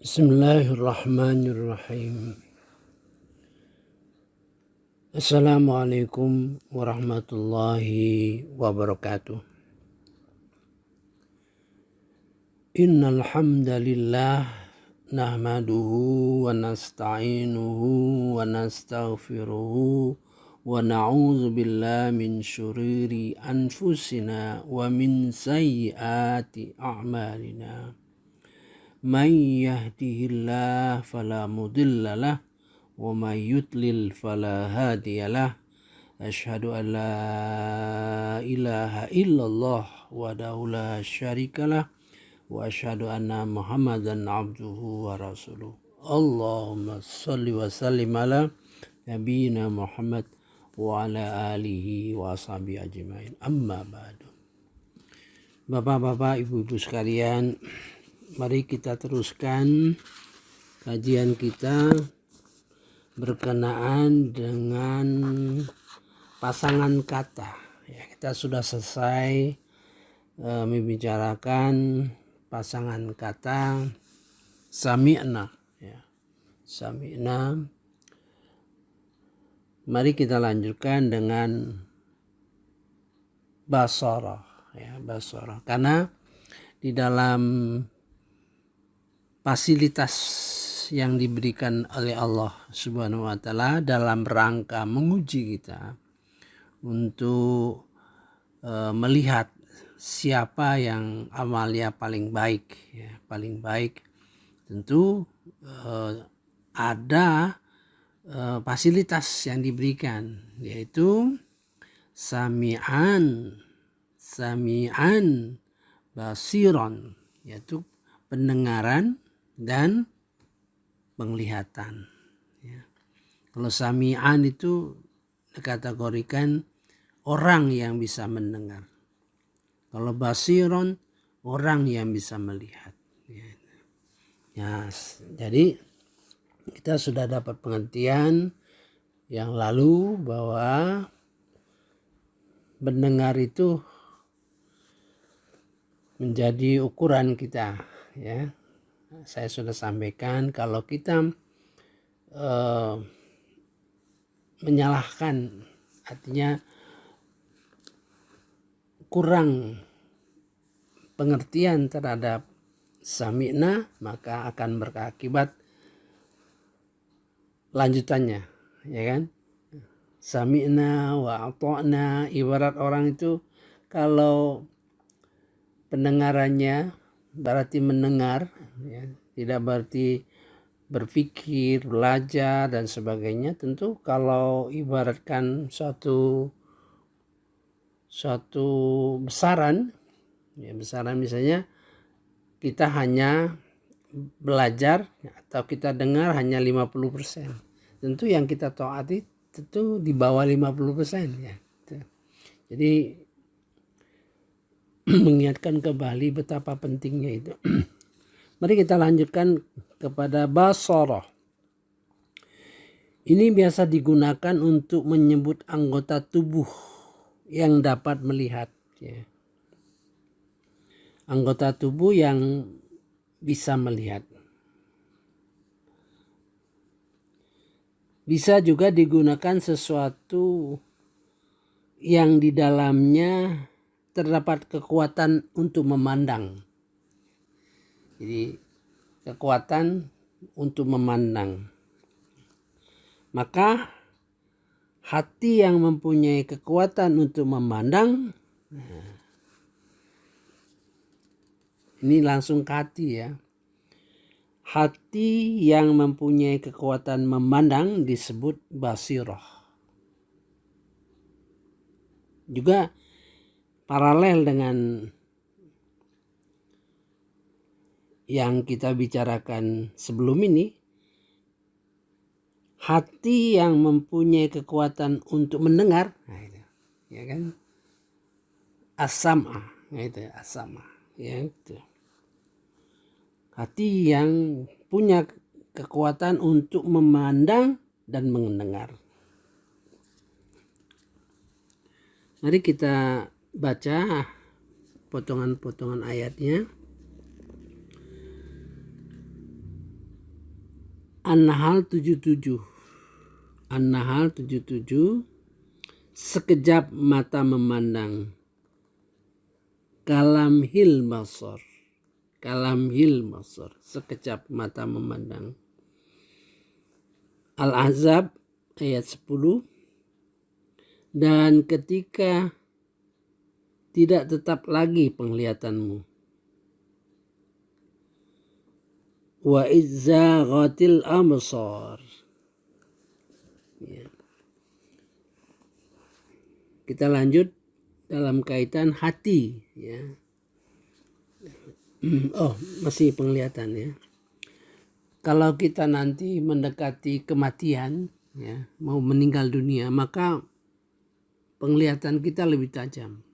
Bismillahirrahmanirrahim. Assalamualaikum warahmatullahi wabarakatuh. Innal hamdalillah nahmaduhu wa nasta'inuhu wa nastaghfiruhu wa na'udzu billahi min syururi anfusina wa min sayyiati a'malina. Man yahdihillahu fala mudilla lahu wa may yudlil fala hadiya lahu. Asyhadu an la ilaha illallah wahdahu la syarika lah wa asyhadu anna Muhammadan abduhu wa rasuluh. Allahumma shalli wa sallim ala nabiyyina Muhammad wa ala alihi wa ashabihi ajmain. Amma ba'du. Bapak-bapak, ibu-ibu sekalian, mari kita teruskan kajian kita berkenaan dengan pasangan kata. Ya, kita sudah selesai membicarakan pasangan kata sami'na. Ya, sami'na. Mari kita lanjutkan dengan basara. Ya, basara. Karena di dalam fasilitas yang diberikan oleh Allah Subhanahu wa taala dalam rangka menguji kita untuk melihat siapa yang amalnya paling baik, ya, paling baik. Tentu ada fasilitas yang diberikan, yaitu sami'an basiron, yaitu pendengaran dan penglihatan. Ya. Kalau sami'an itu dikategorikan orang yang bisa mendengar. Kalau basiron, orang yang bisa melihat. Ya, jadi kita sudah dapat pengertian yang lalu bahwa mendengar itu menjadi ukuran kita. Ya, saya sudah sampaikan kalau kita menyalahkan, artinya kurang pengertian terhadap sami'na, maka akan berakibat lanjutannya, ya kan? Sami'na wa ata'na, ibarat orang itu kalau pendengarannya berarti mendengar, ya, tidak berarti berpikir, belajar dan sebagainya. Tentu kalau ibaratkan suatu besaran, ya, besaran misalnya kita hanya belajar atau kita dengar hanya 50%. Tentu yang kita taati tentu di bawah 50%, ya. Jadi mengingatkan kembali betapa pentingnya itu. Mari kita lanjutkan kepada basarah. Ini biasa digunakan untuk menyebut anggota tubuh yang dapat melihat. Ya. Anggota tubuh yang bisa melihat. Bisa juga digunakan sesuatu yang di dalamnya terdapat kekuatan untuk memandang. Jadi kekuatan untuk memandang. Maka hati yang mempunyai kekuatan untuk memandang, ini langsung ke hati, ya. Hati yang mempunyai kekuatan memandang disebut basirah. Juga paralel dengan yang kita bicarakan sebelum ini, hati yang mempunyai kekuatan untuk mendengar, nah itu, ya kan, as-sam'a, nah itu as-sam'a, ya itu. Hati yang punya kekuatan untuk memandang dan mendengar. Mari kita baca potongan-potongan ayatnya. An-Nahl 77. An-Nahl 77. Sekejap mata memandang. Kalamhil basar. Kalamhil basar. Sekejap mata memandang. Al-Ahzab ayat 10. Dan ketika tidak tetap lagi penglihatanmu. Wa izzaghatil absar. Ya. Kita lanjut dalam kaitan hati, ya. Oh, masih penglihatan, ya. Kalau kita nanti mendekati kematian, ya, mau meninggal dunia, maka penglihatan kita lebih tajam,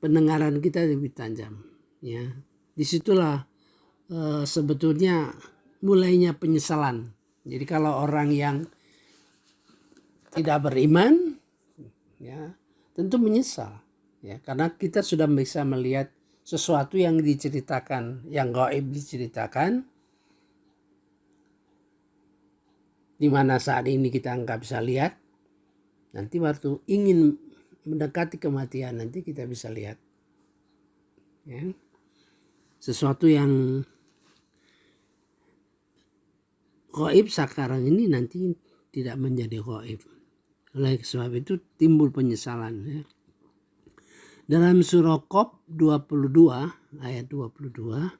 pendengaran kita lebih tajam, ya. Disitulah sebetulnya mulainya penyesalan. Jadi kalau orang yang tidak beriman, ya, tentu menyesal, ya, karena kita sudah bisa melihat sesuatu yang diceritakan, yang gaib diceritakan, di mana saat ini kita nggak bisa lihat. Nanti waktu ingin mendekati kematian, nanti kita bisa lihat, ya, sesuatu yang gaib sekarang ini nanti tidak menjadi gaib. Oleh sebab itu timbul penyesalan, ya. Dalam surah Qaf 22 ayat 22,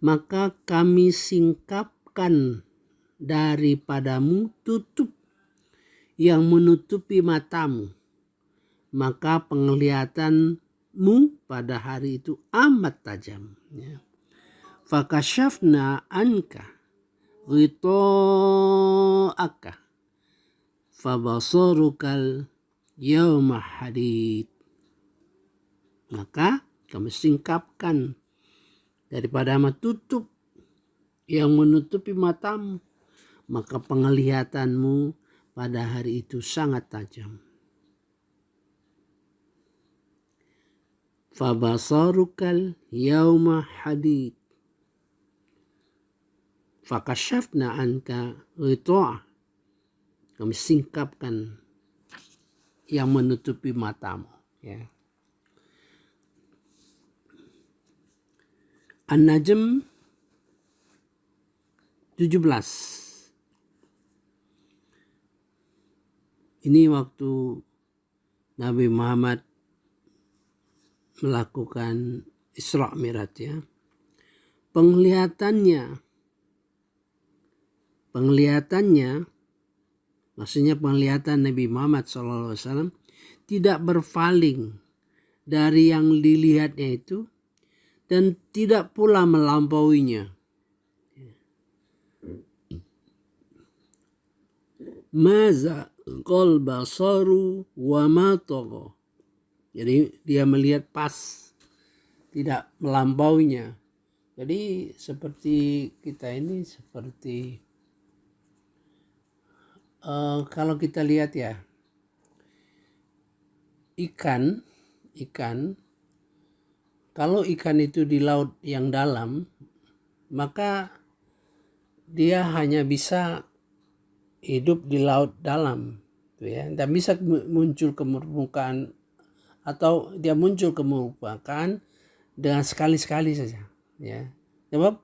maka kami singkapkan daripadamu tutup yang menutupi matamu, maka penglihatanmu pada hari itu amat tajam, ya. Fakashafna anka ghita'aka fabasarukal yawma hadid. Maka kami singkapkan daripada tutup yang menutupi matamu, maka penglihatanmu pada hari itu sangat tajam. Fabasarukal yawma hadid. Fakashafna anka ghita'aka. Kami singkapkan yang menutupi matamu, ya. An-Najm 17. Ini waktu Nabi Muhammad melakukan Isra Mi'raj, ya. Penglihatannya, maksudnya penglihatan Nabi Muhammad SAW tidak berpaling dari yang dilihatnya itu dan tidak pula melampauinya. Maza qal basaru wa ma tagha. Jadi dia melihat pas, tidak melampauinya. Jadi seperti kita ini seperti kalau kita lihat, ya, ikan, kalau ikan itu di laut yang dalam, maka dia hanya bisa hidup di laut dalam, ya, dan bisa muncul ke permukaan, atau dia muncul ke permukaan dengan sekali-sekali saja, ya. Sebab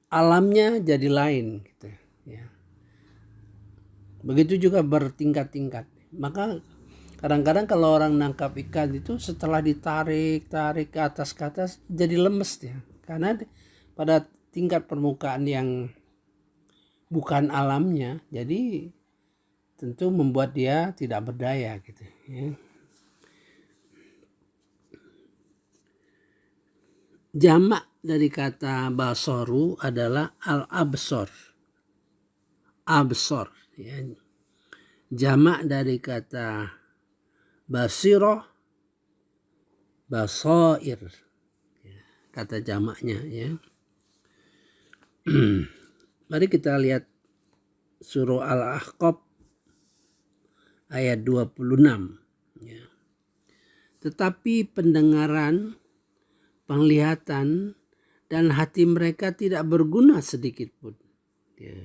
alamnya jadi lain, gitu, ya. Begitu juga bertingkat-tingkat. Maka kadang-kadang kalau orang nangkap ikan itu setelah ditarik ke atas jadi lemes, ya. Karena pada tingkat permukaan yang bukan alamnya, jadi tentu membuat dia tidak berdaya, gitu, ya. Jamak dari kata basoru adalah al-absor. Absor, ya. Jamak dari kata basiroh, basoir, ya, kata jamaknya, ya. Mari kita lihat surah Al-Ahqaf ayat 26, ya. Tetapi pendengaran, penglihatan, dan hati mereka tidak berguna sedikit pun, ya.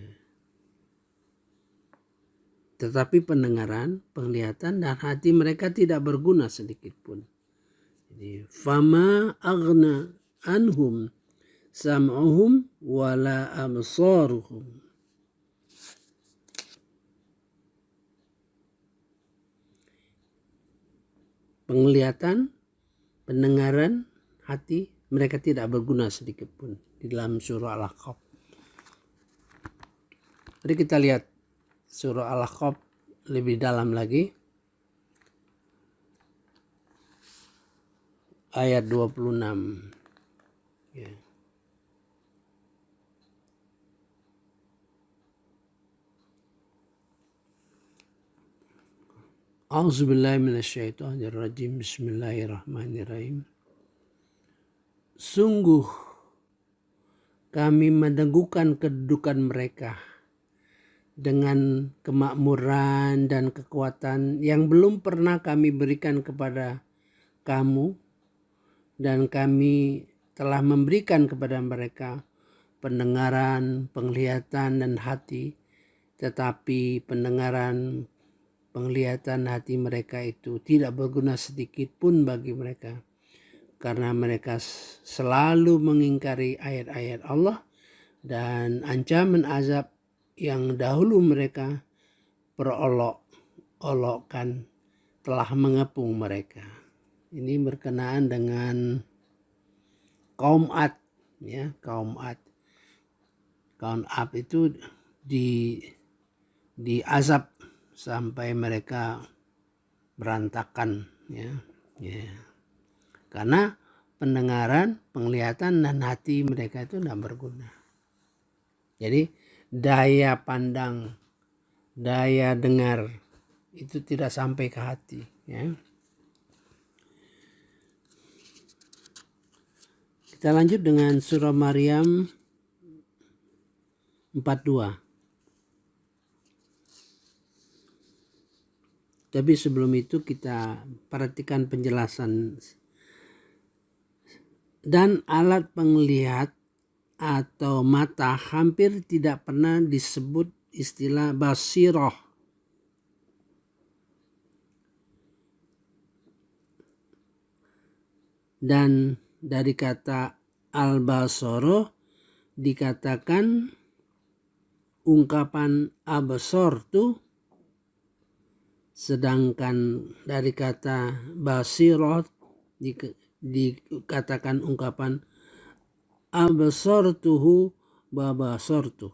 Tetapi pendengaran, penglihatan, dan hati mereka tidak berguna sedikit pun. Jadi, fama aghna anhum sam'uhum wala absaruhum. Penglihatan, pendengaran, hati mereka tidak berguna sedikit pun di dalam surah Al-Ahqaf. Mari kita lihat surah Al-Ahqaf lebih dalam lagi. Ayat 26. Ya. A'udzubillahi minasyaitonirrajim. Bismillahirrahmanirrahim. Sungguh kami meneguhkan kedudukan mereka dengan kemakmuran dan kekuatan yang belum pernah kami berikan kepada kamu, dan kami telah memberikan kepada mereka pendengaran, penglihatan, dan hati, tetapi pendengaran, penglihatan, hati mereka itu tidak berguna sedikit pun bagi mereka, karena mereka selalu mengingkari ayat-ayat Allah dan ancaman azab yang dahulu mereka perolok-olokkan telah mengepung mereka. Ini berkenaan dengan kaum Ad, ya, kaum Ad. Kaum Ad itu diazab sampai mereka berantakan, ya. Karena pendengaran, penglihatan, dan hati mereka itu tidak berguna. Jadi daya pandang, daya dengar itu tidak sampai ke hati, ya. Kita lanjut dengan surah Maryam 42. Tapi sebelum itu kita perhatikan penjelasan. Dan alat penglihat atau mata hampir tidak pernah disebut istilah basiroh. Dan dari kata al-basoro dikatakan ungkapan absortu, sedangkan dari kata basirot dikatakan ungkapan absortuhu babasortu.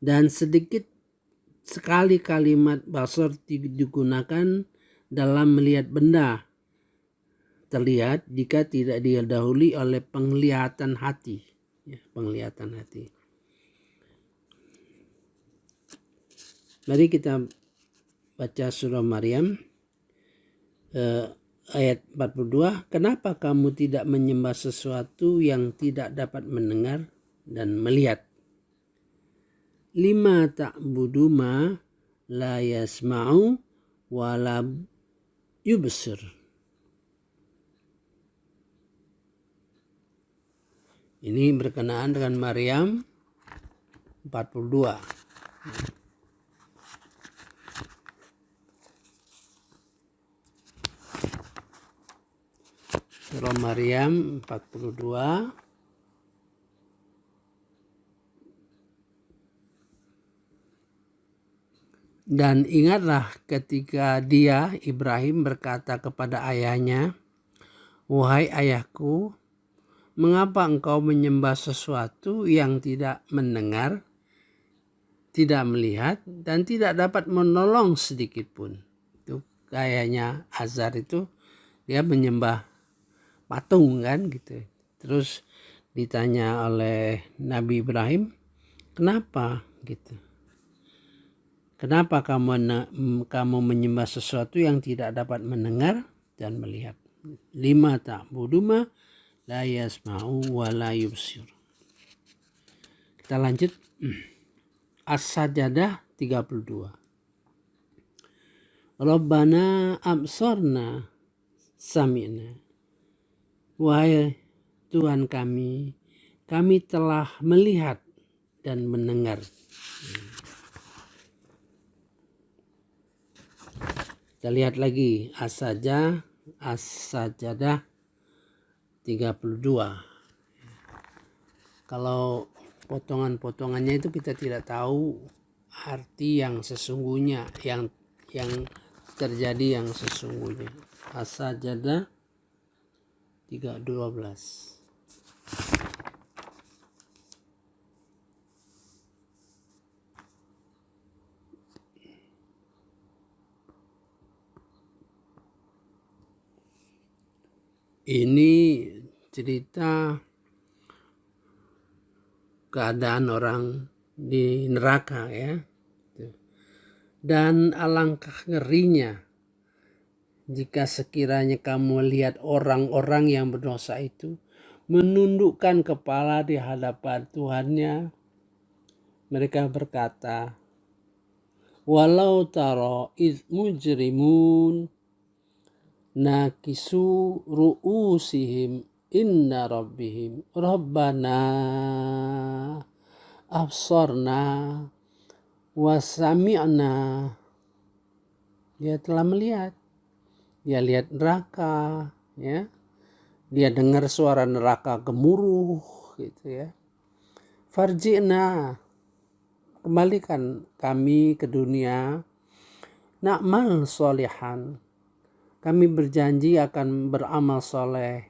Dan sedikit sekali kalimat basor digunakan dalam melihat benda terlihat jika tidak didahului oleh penglihatan hati, ya, penglihatan hati. Mari kita baca surah Maryam ayat 42. Kenapa kamu tidak menyembah sesuatu yang tidak dapat mendengar dan melihat? Lima ta'budu ma la yasma'u wa la yubsir. Ini berkenaan dengan Maryam 42. Surah Maryam 42. Dan ingatlah ketika dia, Ibrahim, berkata kepada ayahnya, "Wahai ayahku, mengapa engkau menyembah sesuatu yang tidak mendengar, tidak melihat, dan tidak dapat menolong sedikit pun?" Itu kayaknya Azar itu dia menyembah patung kan gitu. Terus ditanya oleh Nabi Ibrahim, kenapa gitu? Kenapa kamu menyembah sesuatu yang tidak dapat mendengar dan melihat? Lima ta'budu ma la yasma'u wa la yubsir. Kita lanjut. As-Sajdah 32. Rabbana absorna sami'na. Wahai Tuhan kami telah melihat dan mendengar. Kita lihat lagi as-sajadah 32. Kalau potongan-potongannya itu kita tidak tahu arti yang sesungguhnya, yang terjadi yang sesungguhnya. As-sajadah 3:12. Ini cerita keadaan orang di neraka ya. Dan alangkah ngerinya jika sekiranya kamu lihat orang-orang yang berdosa itu menundukkan kepala di hadapan Tuhannya. Mereka berkata, walau taro iz mujrimun nakisu ru'usihim inna rabbihim rabbana absarna wasami'na. Dia telah melihat, dia lihat neraka ya, dia dengar suara neraka gemuruh gitu ya. Farji'na, kembalikan kami ke dunia, na'mal solihan, kami berjanji akan beramal soleh.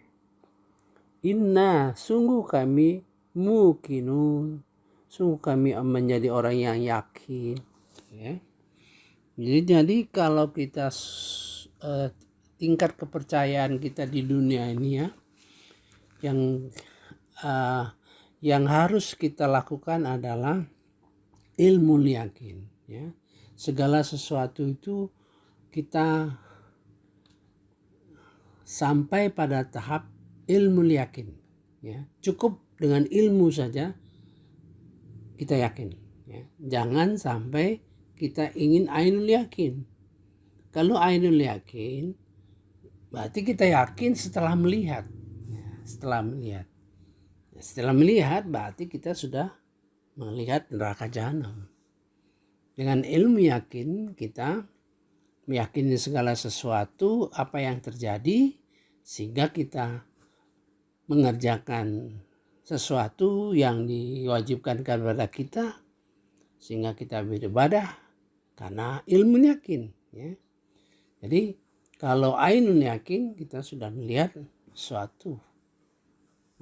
Inna, sungguh kami, mukinun, sungguh kami menjadi orang yang yakin ya. Jadi kalau kita tingkat kepercayaan kita di dunia ini ya, yang harus kita lakukan adalah ilmu yakin ya. Segala sesuatu itu kita sampai pada tahap ilmu yakin ya. Cukup dengan ilmu saja kita yakin ya. Jangan sampai kita ingin ainul yakin. Kalau ainul yakin berarti kita yakin setelah melihat ya, setelah melihat berarti kita sudah melihat neraka jahanam. Dengan ilmu yakin kita meyakini segala sesuatu apa yang terjadi, sehingga kita mengerjakan sesuatu yang diwajibkan kepada kita, sehingga kita beribadah karena ilmu yakin ya. Jadi kalau ainun yakin kita sudah melihat sesuatu.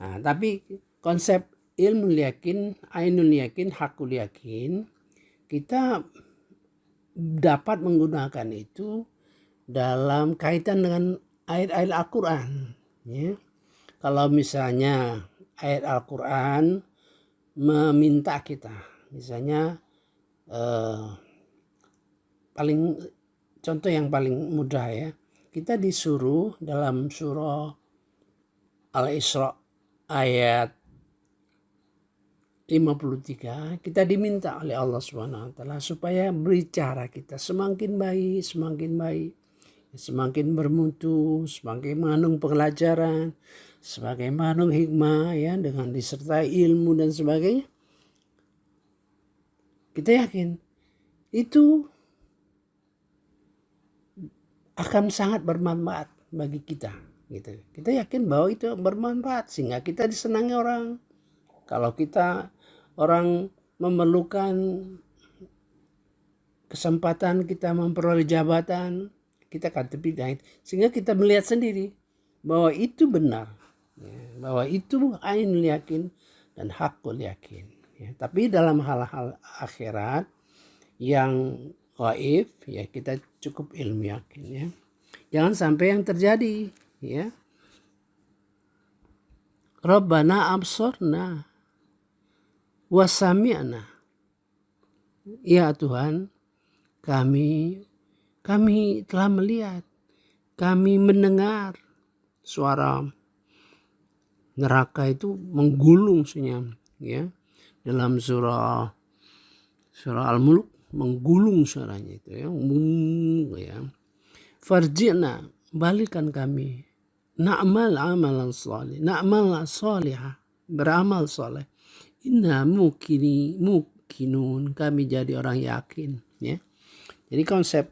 Nah, tapi konsep ilmu yakin, ainul yakin, hakul yakin, kita dapat menggunakan itu dalam kaitan dengan ayat-ayat Al-Quran ya. Kalau misalnya ayat Al-Quran meminta kita, misalnya contoh yang paling mudah ya, kita disuruh dalam surah Al-Isra ayat 53, kita diminta oleh Allah Subhanahu wa taala supaya berbicara kita semakin baik, semakin bermutu, semakin mengandung pelajaran, semakin mengandung hikmah ya, dengan disertai ilmu dan sebagainya. Kita yakin itu akan sangat bermanfaat bagi kita gitu. Kita yakin bahwa itu bermanfaat sehingga kita disenangi orang. Kalau orang memerlukan kesempatan kita memperoleh jabatan, kita akan terpilih, sehingga kita melihat sendiri bahwa itu benar ya, bahwa itu ainul yakin dan hakul yakin ya. Tapi dalam hal-hal akhirat yang gaib ya, kita cukup ilmu yakin ya. Jangan sampai yang terjadi ya, Rabbana absorna wasami'na, ya Tuhan, kami telah melihat, kami mendengar suara neraka itu menggulung senyum ya. Dalam surah Al-Mulk menggulung suaranya itu ya. Farji'na, balikan kami, na'mal amalan salih, na'mal salihah, beramal saleh. Inna mukinun, kami jadi orang yakin ya. Jadi konsep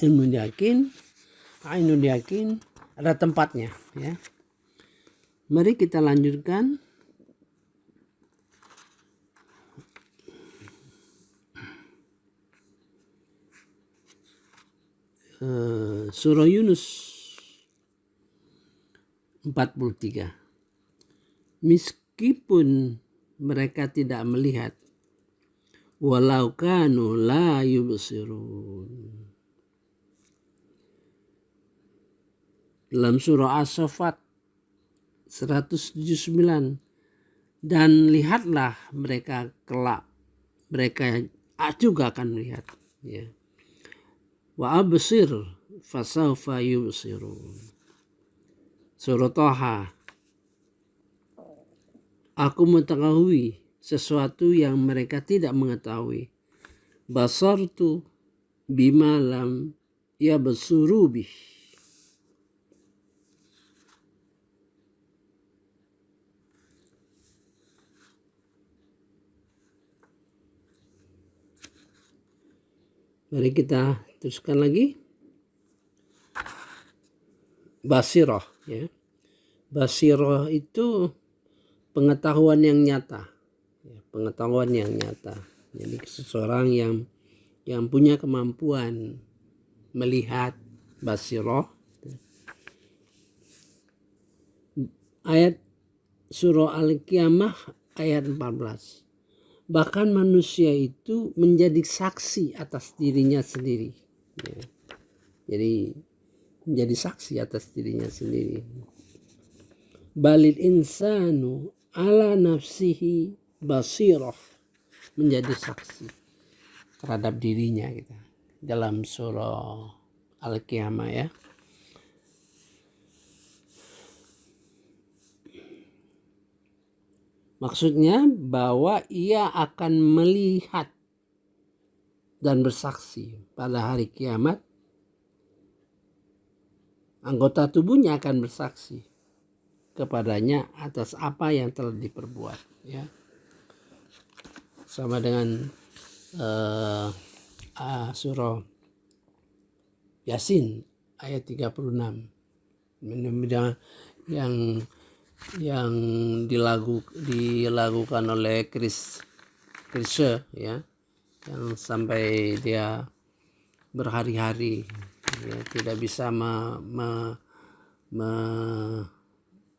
Ilmu yakin, ainul yakin ada tempatnya ya. Mari kita lanjutkan. Surah Yunus 43. Meskipun mereka tidak melihat, walau kanu la yubsirun. Dalam surah As-Saffat 179, dan lihatlah mereka kelak, mereka juga akan melihat ya. Wa absir fasawfa yubsirun. Surah Thaha, aku mengetahui sesuatu yang mereka tidak mengetahui. Basartu bima lam yabsuru bih. Mari kita teruskan lagi. Basirah ya. Basirah itu pengetahuan yang nyata. Ya, pengetahuan yang nyata. Jadi seseorang yang punya kemampuan melihat, basirah. Ayat surah Al-Qiyamah ayat 14. Bahkan manusia itu menjadi saksi atas dirinya sendiri. Ya. Jadi menjadi saksi atas dirinya sendiri. Balil insanu ala nafsihi basirah. Menjadi saksi terhadap dirinya gitu. Dalam surah Al-Qiyamah ya. Maksudnya bahwa ia akan melihat dan bersaksi pada hari kiamat. Anggota tubuhnya akan bersaksi kepadanya atas apa yang telah diperbuat ya. Sama dengan surah Yasin ayat 36. Yang dilakukan oleh Krisha ya, yang sampai dia berhari-hari ya, tidak bisa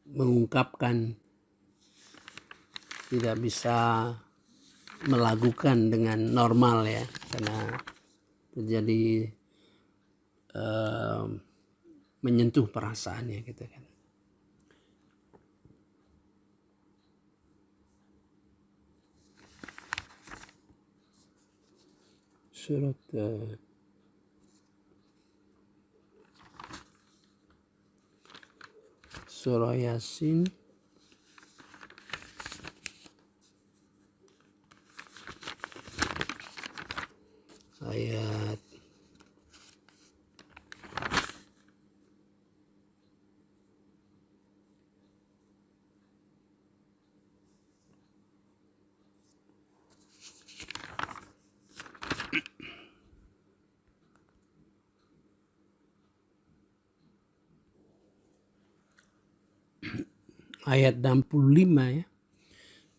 mengungkapkan, tidak bisa melakukan dengan normal ya, karena terjadi menyentuh perasaannya gitu kan. Surah Yasin ayat ayat 65 ya.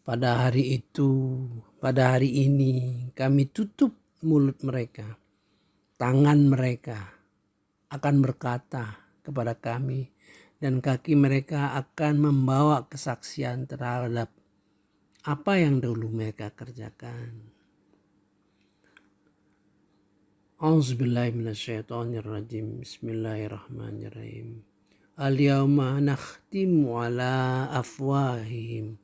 Pada hari itu, pada hari ini kami tutup mulut mereka, tangan mereka akan berkata kepada kami, dan kaki mereka akan membawa kesaksian terhadap apa yang dahulu mereka kerjakan. A'udzubillahi minasyaitonirrajim. Bismillahirrahmanirrahim. Al-yawma nakhtimu ala afwahihim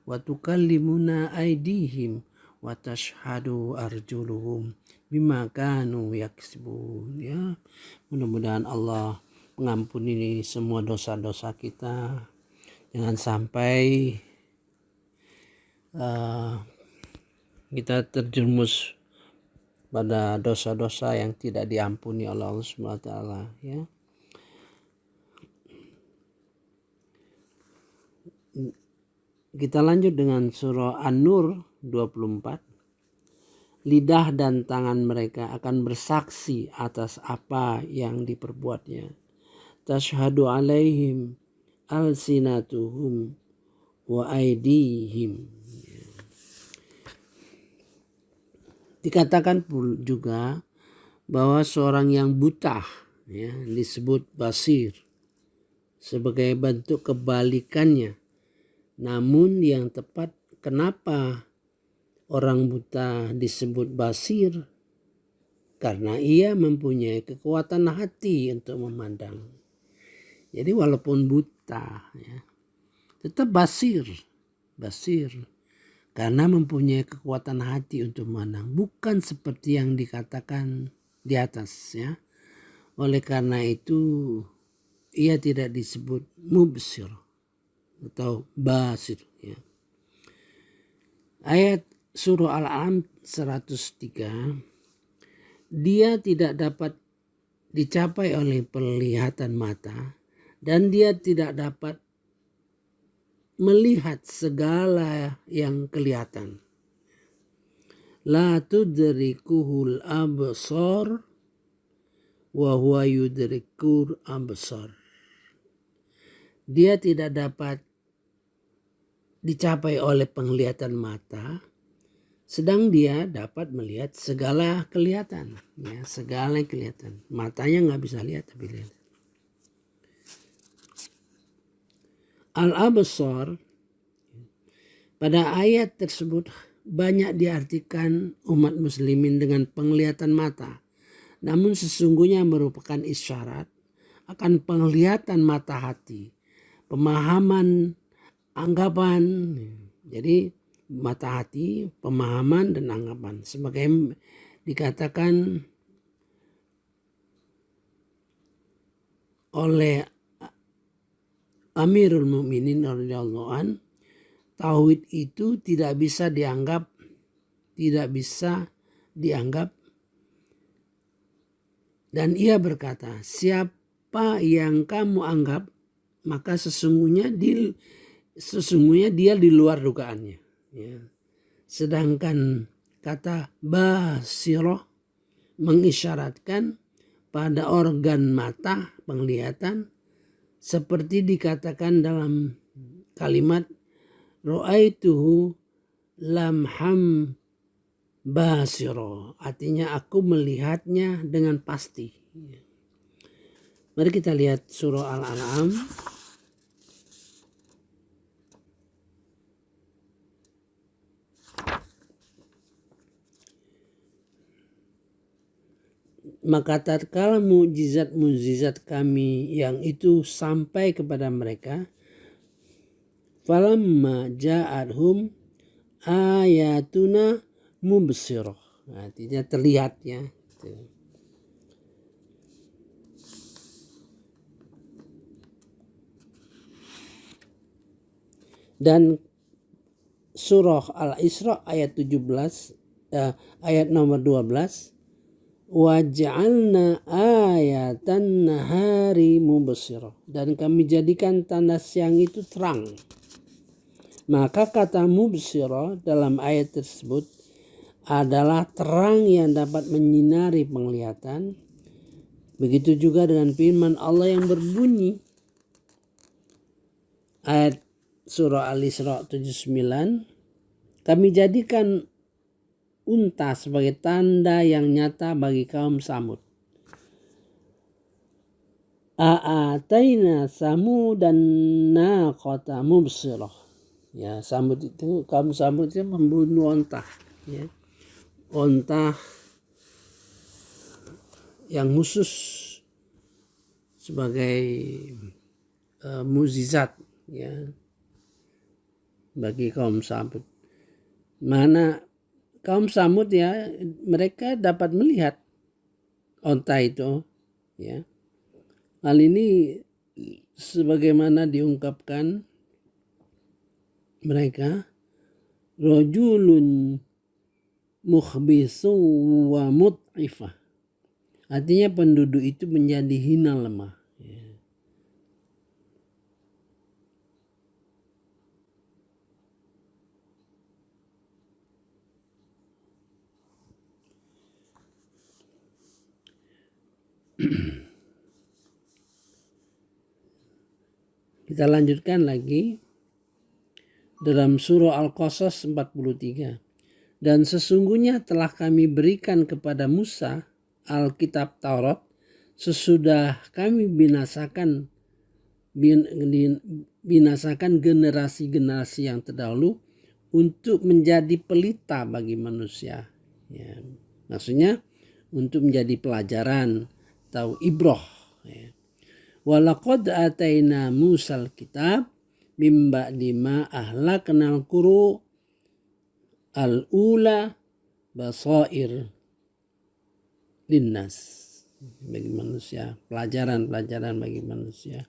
wa tukallimuna aydihim wa tashhadu arjuluhum bima kanu yaksibun ya. Mudah-mudahan Allah mengampuni semua dosa-dosa kita. Jangan sampai kita terjerumus pada dosa-dosa yang tidak diampuni oleh Allah Subhanahu wa taala ya. Kita lanjut dengan surah An-Nur 24 lidah dan tangan mereka akan bersaksi atas apa yang diperbuatnya. Tashhadu alaihim alsinatuhum wa aidihim. Dikatakan juga bahwa seorang yang buta ya, disebut basir sebagai bentuk kebalikannya. Namun yang tepat, kenapa orang buta disebut basir? Karena ia mempunyai kekuatan hati untuk memandang. Jadi walaupun buta ya, tetap basir. Karena mempunyai kekuatan hati untuk memandang. Bukan seperti yang dikatakan di atas ya. Oleh karena itu ia tidak disebut mubsir atau basir ya. Ayat surah Al-An'am 103, dia tidak dapat dicapai oleh penglihatan mata dan dia tidak dapat melihat segala yang kelihatan. La tudrikuhul absar wa huwa yudrikur absar. Dia tidak dapat dicapai oleh penglihatan mata, sedang dia dapat melihat segala kelihatan. Ya, segala yang kelihatan. Matanya nggak bisa lihat tapi lihat. Al-absar pada ayat tersebut banyak diartikan umat muslimin dengan penglihatan mata. Namun sesungguhnya merupakan isyarat akan penglihatan mata hati. Pemahaman, anggapan. Jadi mata hati, pemahaman dan anggapan. Sebagai dikatakan oleh Amirul Mukminin radhiyallahu an, tauhid itu tidak bisa dianggap dan ia berkata, siapa yang kamu anggap maka sesungguhnya dia di luar dugaannya ya. Sedangkan kata basiroh mengisyaratkan pada organ mata penglihatan, seperti dikatakan dalam kalimat ra'aituhu lamham basiro, artinya aku melihatnya dengan pasti. Mari kita lihat surah Al-An'am maka tatkala mukjizat kami yang itu sampai kepada mereka, falamma ja'adhum ayatuna mubsirah, artinya terlihat ya. Dan surah Al-Isra ayat 17 ayat nomor 12, waj'alna ayatan nahari mubsirah, dan kami jadikan tanda siang itu terang. Maka kata mubsirah dalam ayat tersebut adalah terang yang dapat menyinari penglihatan. Begitu juga dengan firman Allah yang berbunyi ayat surah Al-Isra 79, kami jadikan unta sebagai tanda yang nyata bagi kaum Samud. A'ataina samudan naqata mubsirah. Ya, Samud itu, kaum Samud itu membunuh unta. Ya. Unta yang khusus sebagai mukjizat ya bagi kaum Samud. Mana kaum Samud ya, mereka dapat melihat unta itu ya. Hal ini sebagaimana diungkapkan mereka, rajulun mukhbisu wa mut'ifah, artinya penduduk itu menjadi hina lemah ya. Kita lanjutkan lagi dalam surah Al-Qasas 43. Dan sesungguhnya telah kami berikan kepada Musa Alkitab Taurat sesudah kami binasakan generasi-generasi yang terdahulu untuk menjadi pelita bagi manusia. Ya, maksudnya untuk menjadi pelajaran atau ibroh. Ya. Walaqad ataina Musal kitab mim ba'di ma ahlaknal quru al-ula basair linnas, bagi manusia, pelajaran bagi manusia.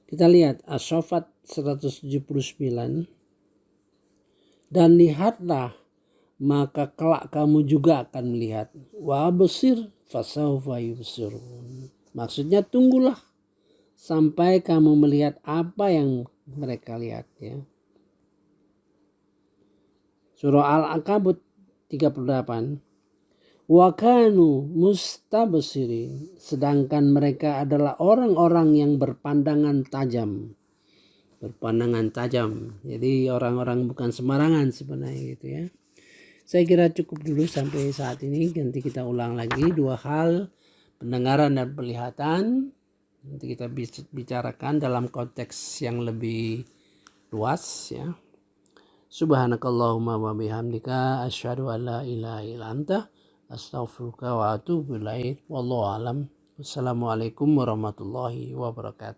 Kita lihat As-Saffat 179. Dan lihatlah, maka kelak kamu juga akan melihat. Wa absir fasawfa yubsirun. Maksudnya tunggulah sampai kamu melihat apa yang mereka lihat, ya. Surah Al-Ankabut 38. Wa kanu mustabsirin, sedangkan mereka adalah orang-orang yang berpandangan tajam. Jadi orang-orang bukan sembarangan sebenarnya gitu ya. Saya kira cukup dulu sampai saat ini. Nanti kita ulang lagi 2 hal, pendengaran dan penglihatan. Nanti kita bicarakan dalam konteks yang lebih luas, ya. Subhanakallahumma wa bihamdika asyhadu an la ilaha illa anta astaghfiruka wa atubu ilaik. Wallahu alam. Wassalamualaikum warahmatullahi wabarakatuh.